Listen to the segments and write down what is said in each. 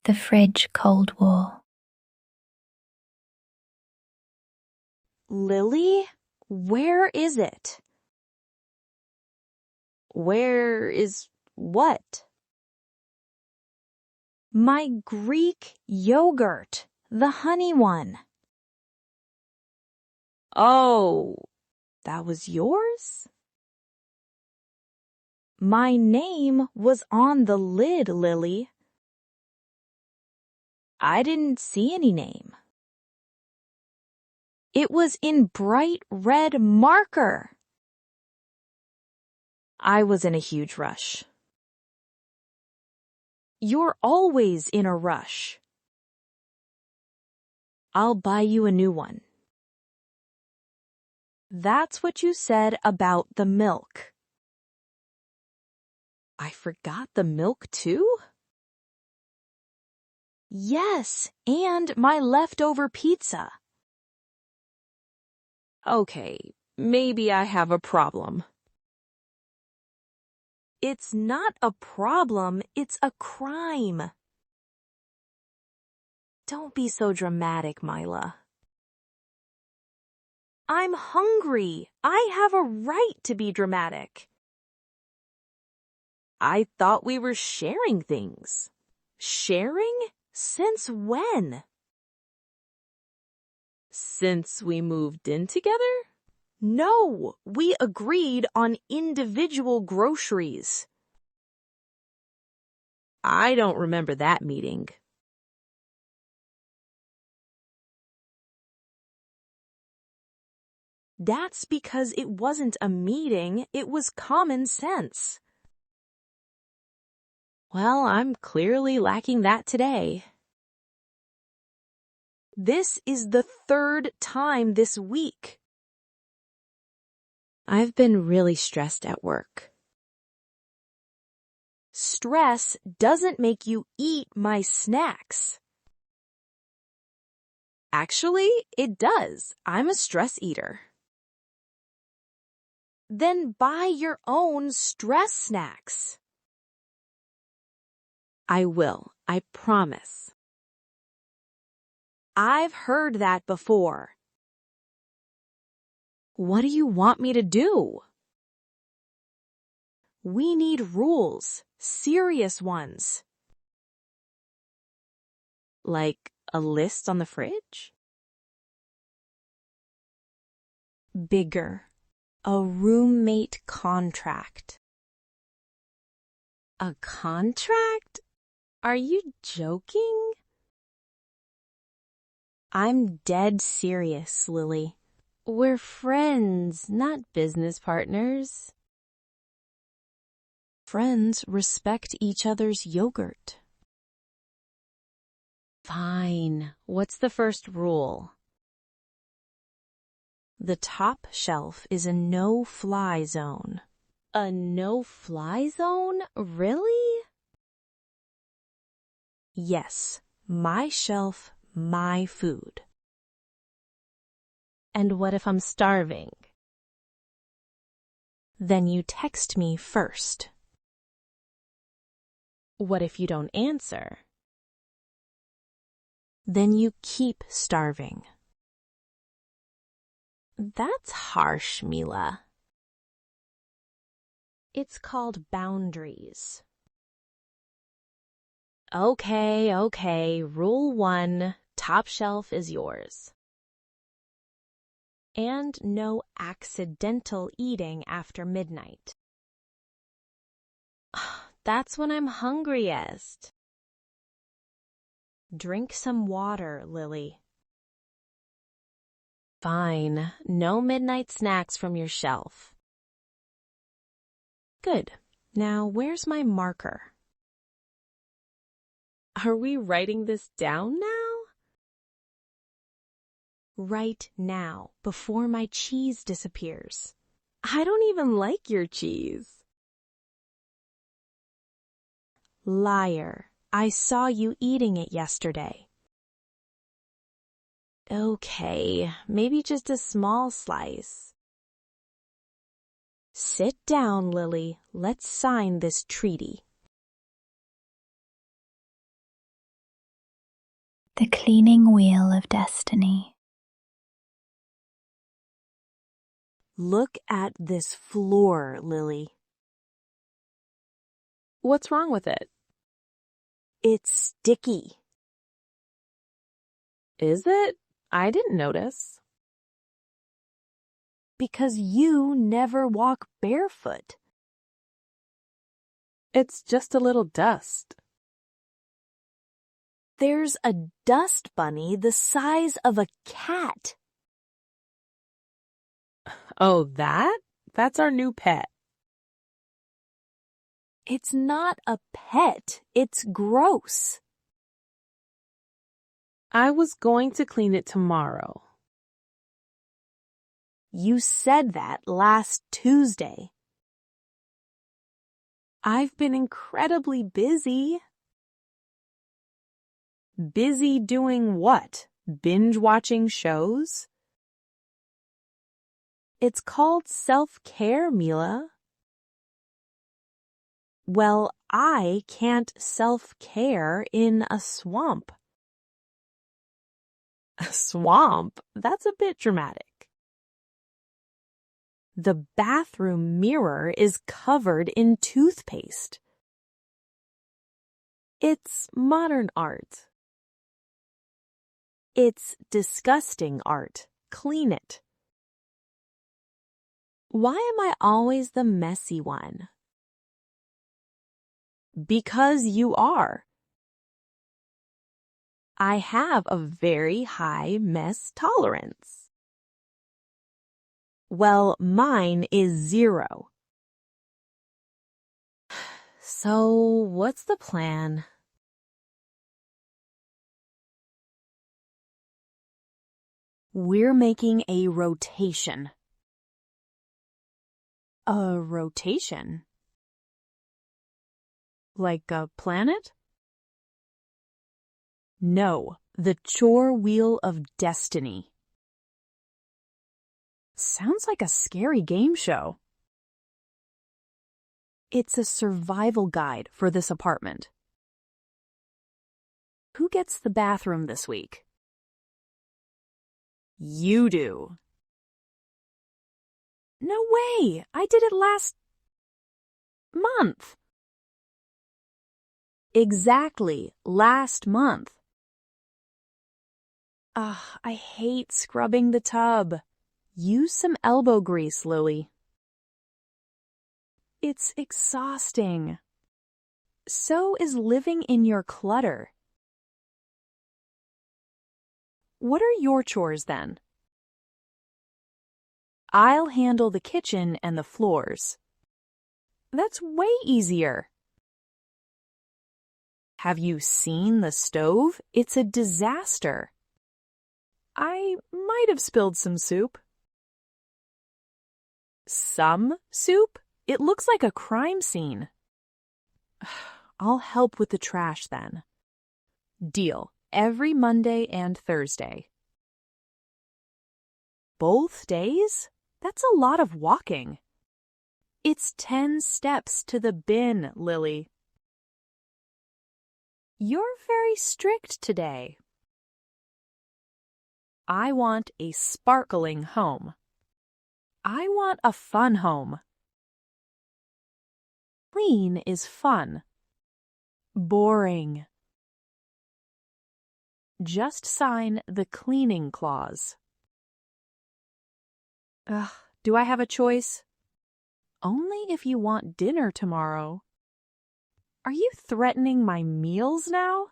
the fridge Cold War. Lily, where is it? Where is what? My Greek yogurt, the honey one. Oh, that was yours? My name was on the lid, Lily. I didn't see any name. It was in bright red marker. I was in a huge rush. You're always in a rush. I'll buy you a new one. That's what you said about the milk. I forgot the milk too? Yes, and my leftover pizza. Okay, maybe I have a problem. It's not a problem, it's a crime. Don't be so dramatic, Mila. I'm hungry. I have a right to be dramatic. I thought we were sharing things. Sharing? Since when? Since we moved in together? No, we agreed on individual groceries. I don't remember that meeting. That's because it wasn't a meeting, it was common sense. Well, I'm clearly lacking that today. This is the third time this week. I've been really stressed at work. Stress doesn't make you eat my snacks. Actually, it does. I'm a stress eater. Then buy your own stress snacks. I will, I promise. I've heard that before. What do you want me to do? We need rules, serious ones. Like a list on the fridge? Bigger. A roommate contract. A contract? Are you joking? I'm dead serious, Lily. We're friends, not business partners. Friends respect each other's yogurt. Fine. What's the first rule? The top shelf is a no-fly zone. A no-fly zone? Really? Yes, my shelf, my food. And what if I'm starving? Then you text me first. What if you don't answer? Then you keep starving. That's harsh, Mila. It's called boundaries. Okay. Rule 1, top shelf is yours. And no accidental eating after midnight. That's when I'm hungriest. Drink some water, Lily. Fine, no midnight snacks from your shelf. Good. Now, where's my marker? Are we writing this down now? Right now, before my cheese disappears. I don't even like your cheese. Liar. I saw you eating it yesterday. Okay, maybe just a small slice. Sit down, Lily. Let's sign this treaty. The cleaning wheel of destiny. Look at this floor, Lily. What's wrong with it? It's sticky. Is it? I didn't notice. Because you never walk barefoot. It's just a little dust. There's a dust bunny the size of a cat. Oh, that? That's our new pet. It's not a pet. It's gross. I was going to clean it tomorrow. You said that last Tuesday. I've been incredibly busy. Busy doing what? Binge watching shows? It's called self-care, Mila. Well, I can't self-care in a swamp. A swamp? That's a bit dramatic. The bathroom mirror is covered in toothpaste. It's modern art. It's disgusting art. Clean it. Why am I always the messy one? Because you are. I have a very high mess tolerance. Well, mine is 0. So, what's the plan? We're making a rotation. A rotation? Like a planet? No, the chore wheel of destiny. Sounds like a scary game show. It's a survival guide for this apartment. Who gets the bathroom this week? You do. No way! I did it last month. Exactly, last month. I hate scrubbing the tub. Use some elbow grease, Lily. It's exhausting. So is living in your clutter. What are your chores then? I'll handle the kitchen and the floors. That's way easier. Have you seen the stove? It's a disaster. I might have spilled some soup. Some soup? It looks like a crime scene. I'll help with the trash then. Deal. Every Monday and Thursday. Both days? That's a lot of walking. It's 10 steps to the bin, Lily. You're very strict today. I want a sparkling home. I want a fun home. Clean is fun. Boring. Just sign the cleaning clause. Do I have a choice? Only if you want dinner tomorrow. Are you threatening my meals now?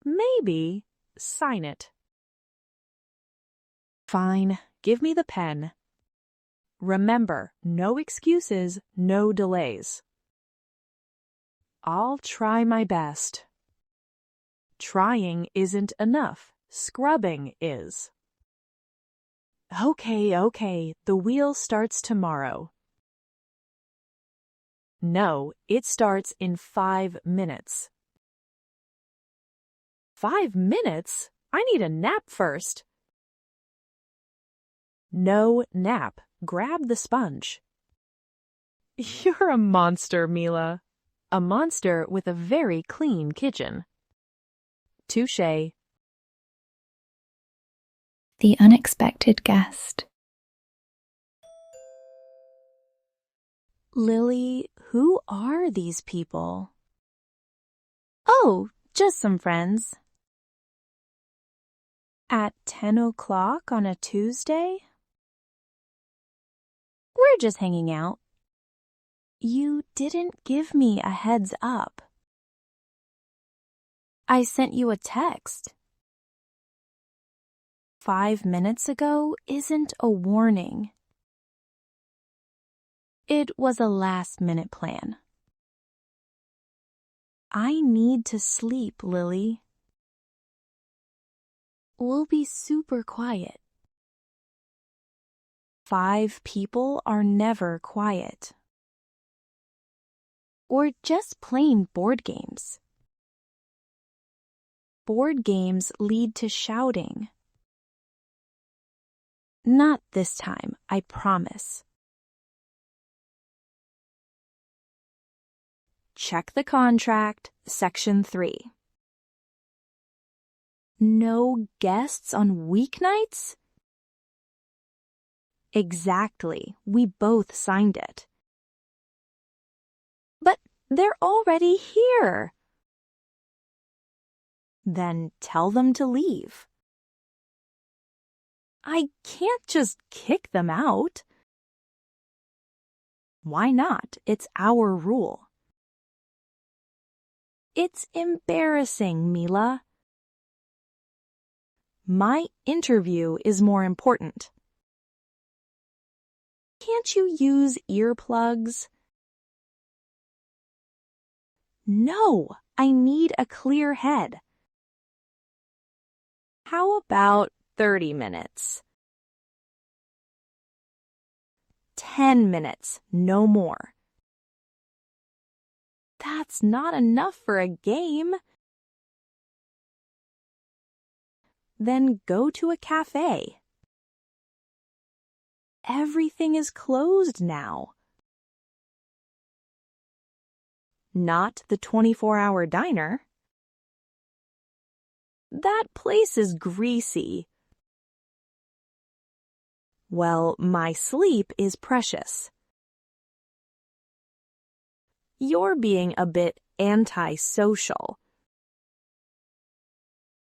Maybe. Sign it. Fine. Give me the pen. Remember, no excuses, no delays. I'll try my best. Trying isn't enough. Scrubbing is. Okay. The wheel starts tomorrow. No, it starts in 5 minutes. 5 minutes? I need a nap first. No nap. Grab the sponge. You're a monster, Mila. A monster with a very clean kitchen. Touché. The unexpected guest. Lily, who are these people? Oh, just some friends. At 10 o'clock on a Tuesday? We're just hanging out. You didn't give me a heads up. I sent you a text. 5 minutes ago isn't a warning. It was a last-minute plan. I need to sleep, Lily. We'll be super quiet. 5 people are never quiet. Or just playing board games. Board games lead to shouting. Not this time, I promise. Check the contract, Section 3. No guests on weeknights? Exactly, we both signed it. But they're already here. Then tell them to leave. I can't just kick them out. Why not? It's our rule. It's embarrassing, Mila. My interview is more important. Can't you use earplugs? No, I need a clear head. How about 30 minutes? 10 minutes, no more. That's not enough for a game. Then go to a cafe. Everything is closed now. Not the 24-hour diner. That place is greasy. Well, my sleep is precious. You're being a bit antisocial.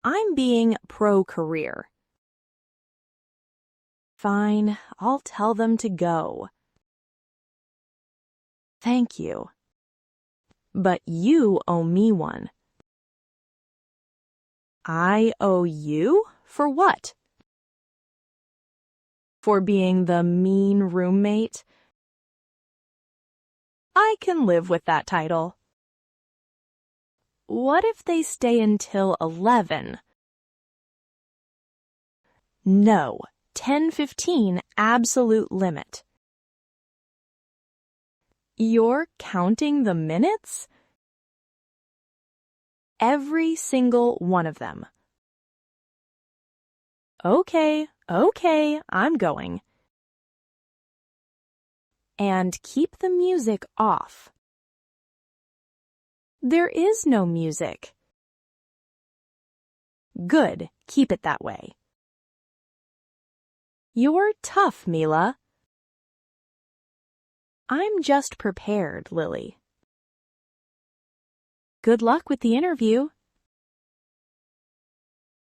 I'm being pro-career. Fine, I'll tell them to go. Thank you. But you owe me one. I owe you? For what? For being the mean roommate? I can live with that title. What if they stay until 11? No, 10:15 absolute limit. You're counting the minutes? Every single one of them. Okay, I'm going. And keep the music off. There is no music. Good, keep it that way. You're tough, Mila. I'm just prepared, Lily. Good luck with the interview.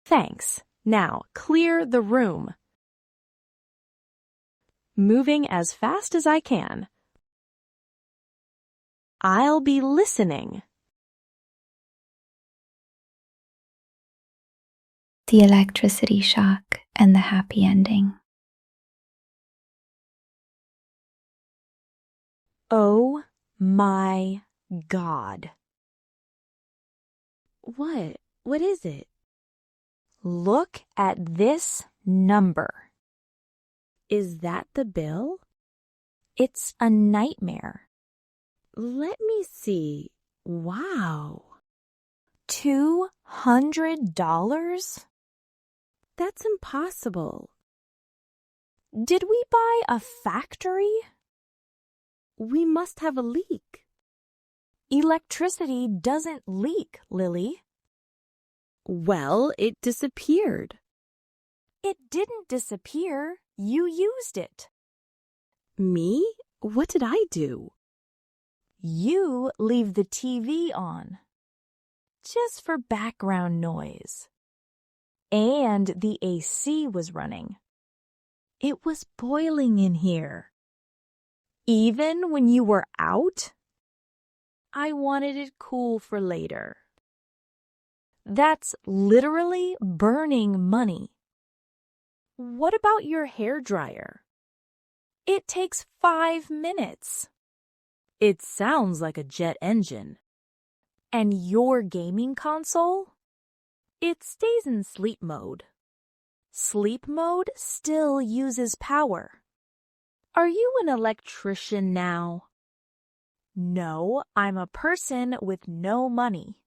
Thanks. Now, clear the room. Moving as fast as I can. I'll be listening. The electricity shock and the happy ending. Oh my God. What? What is it? Look at this number. Is that the bill? It's a nightmare. Let me see. Wow. $200? That's impossible. Did we buy a factory? We must have a leak. Electricity doesn't leak, Lily. Well, it disappeared. It didn't disappear. You used it. Me? What did I do? You leave the TV on, just for background noise. And the AC was running. It was boiling in here. Even when you were out, I wanted it cool for later. That's literally burning money. What about your hairdryer? It takes 5 minutes. It sounds like a jet engine. And your gaming console? It stays in sleep mode. Sleep mode still uses power. Are you an electrician now? No, I'm a person with no money.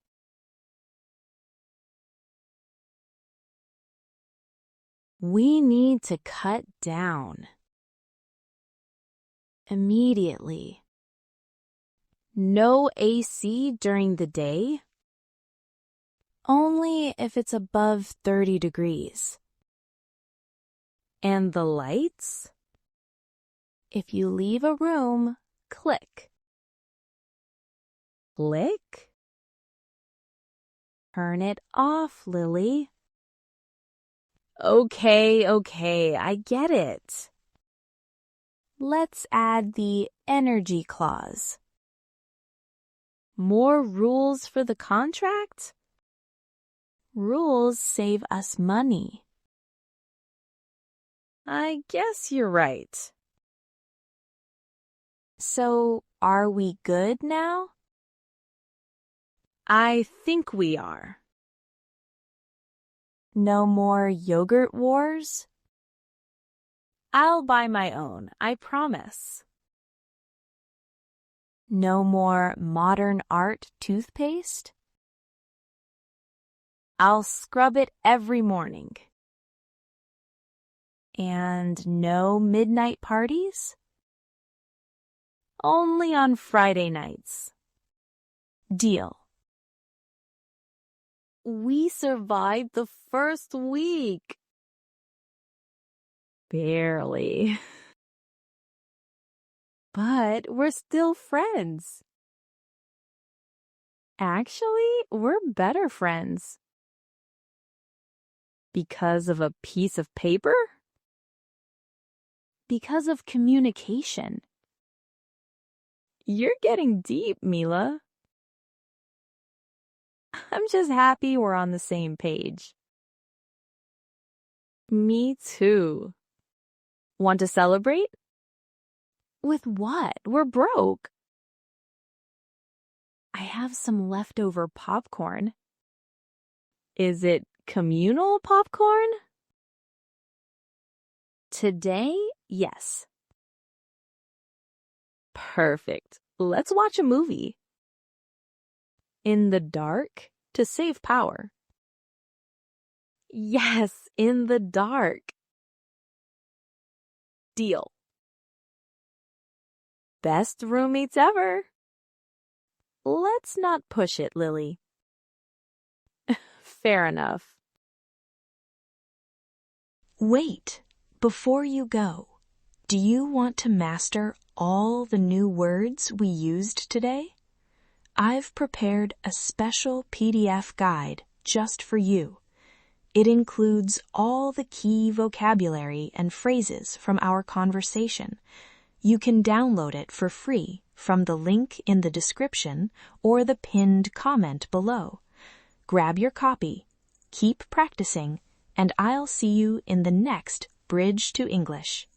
We need to cut down. Immediately. No AC during the day? Only if it's above 30 degrees. And the lights? If you leave a room, click. Click? Turn it off, Lily. Okay, I get it. Let's add the energy clause. More rules for the contract? Rules save us money. I guess you're right. So, are we good now? I think we are. No more yogurt wars? I'll buy my own, I promise. No more modern art toothpaste? I'll scrub it every morning. And no midnight parties? Only on Friday nights. Deal. We survived the first week. Barely. But we're still friends. Actually, we're better friends. Because of a piece of paper? Because of communication. You're getting deep, Mila. I'm just happy we're on the same page. Me too. Want to celebrate? With what? We're broke. I have some leftover popcorn. Is it communal popcorn? Today, yes. Perfect. Let's watch a movie. In the dark to save power. Yes, in the dark. Deal. Best roommates ever. Let's not push it, Lily. Fair enough. Wait, before you go, do you want to master all the new words we used today? I've prepared a special PDF guide just for you. It includes all the key vocabulary and phrases from our conversation. You can download it for free from the link in the description or the pinned comment below. Grab your copy, keep practicing, and I'll see you in the next Bridge to English.